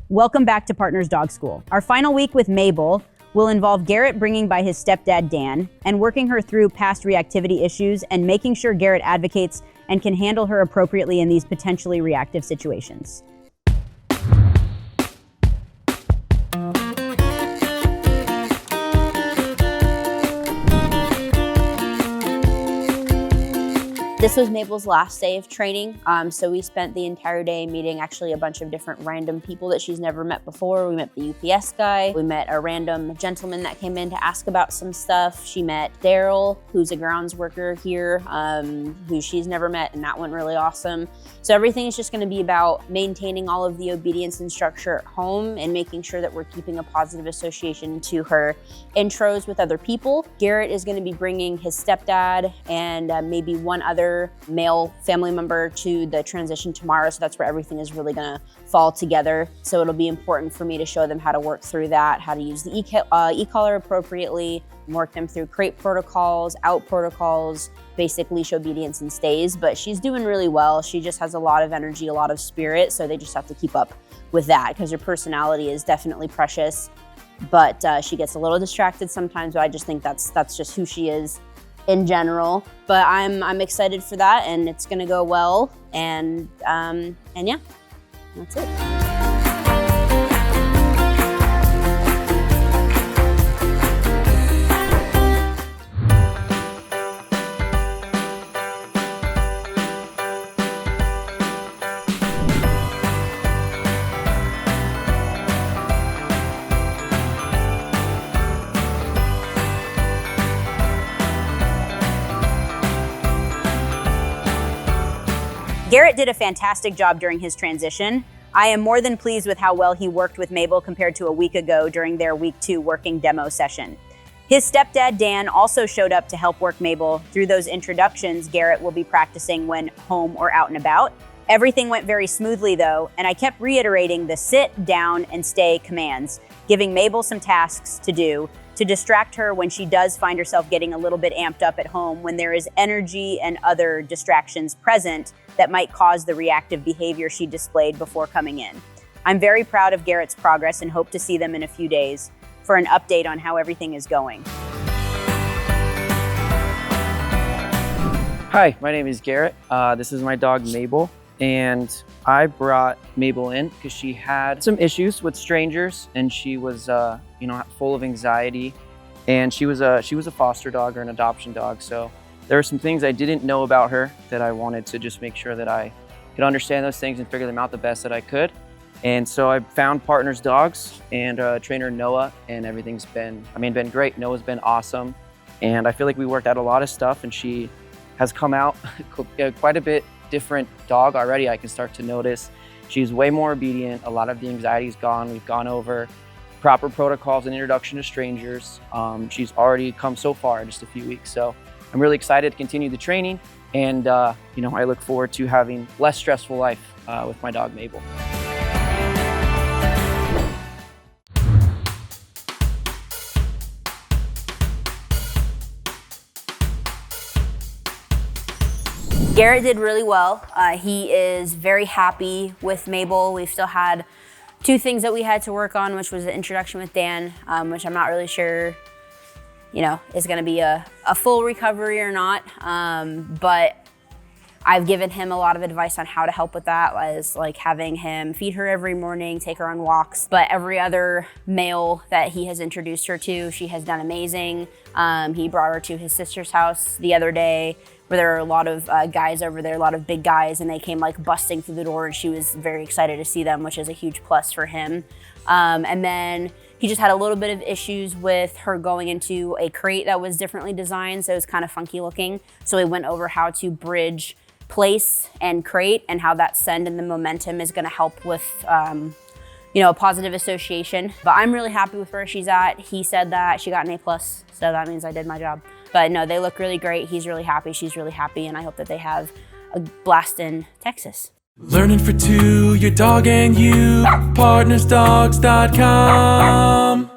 Welcome back to Partners Dog School. Our final week with Mabel will involve Garrett bringing by his stepdad, Dan, and working her through past reactivity issues and making sure Garrett advocates and can handle her appropriately in these potentially reactive situations. This was Mabel's last day of training, so we spent the entire day meeting actually a bunch of different random people that she's never met before. We met the UPS guy, we met a random gentleman that came in to ask about some stuff. She met Daryl, who's a grounds worker here, who she's never met, and that went really awesome. So everything is just gonna be about maintaining all of the obedience and structure at home and making sure that we're keeping a positive association to her intros with other people. Garrett is gonna be bringing his stepdad and maybe one other male family member to the transition tomorrow, so that's where everything is really gonna fall together. So it'll be important for me to show them how to work through that, how to use the e-collar appropriately, work them through crate protocols, out protocols, basic leash obedience and stays. But she's doing really well. She just has a lot of energy, a lot of spirit, so they just have to keep up with that because her personality is definitely precious. But she gets a little distracted sometimes, but I just think that's just who she is in general. But I'm excited for that, and it's gonna go well, and yeah, that's it. Garrett did a fantastic job during his transition. I am more than pleased with how well he worked with Mabel compared to a week ago during their week 2 working demo session. His stepdad, Dan, also showed up to help work Mabel through those introductions Garrett will be practicing when home or out and about. Everything went very smoothly though, and I kept reiterating the sit, down, and stay commands, giving Mabel some tasks to do to distract her when she does find herself getting a little bit amped up at home when there is energy and other distractions present that might cause the reactive behavior she displayed before coming in. I'm very proud of Garrett's progress and hope to see them in a few days for an update on how everything is going. Hi, my name is Garrett. This is my dog Mabel, and I brought Mabel in because she had some issues with strangers, and she was, full of anxiety. And she was a foster dog or an adoption dog, so there are some things I didn't know about her that I wanted to just make sure that I could understand those things and figure them out the best that I could. And so I found Partners Dogs and trainer Noah, and everything's been great. Noah's been awesome, and I feel like we worked out a lot of stuff, and she has come out quite a bit different dog already. I can start to notice she's way more obedient. A lot of the anxiety's gone. We've gone over proper protocols and introduction to strangers. She's already come so far in just a few weeks. So I'm really excited to continue the training, and I look forward to having less stressful life with my dog Mabel. Garrett did really well. He is very happy with Mabel. We've still had 2 things that we had to work on, which was the introduction with Dan, which I'm not really sure, is gonna be a full recovery or not. But I've given him a lot of advice on how to help with that, as like having him feed her every morning, take her on walks. But every other male that he has introduced her to, she has done amazing. He brought her to his sister's house the other day, where there are a lot of guys over there, a lot of big guys, and they came like busting through the door, and she was very excited to see them, which is a huge plus for him. And then he just had a little bit of issues with her going into a crate that was differently designed, so it was kind of funky looking. So we went over how to bridge place and crate and how that send and the momentum is gonna help with a positive association. But I'm really happy with where she's at. He said that she got an A+, so that means I did my job. But no, they look really great. He's really happy, she's really happy, and I hope that they have a blast in Texas. Learning for 2, your dog and you, PartnersDogs.com.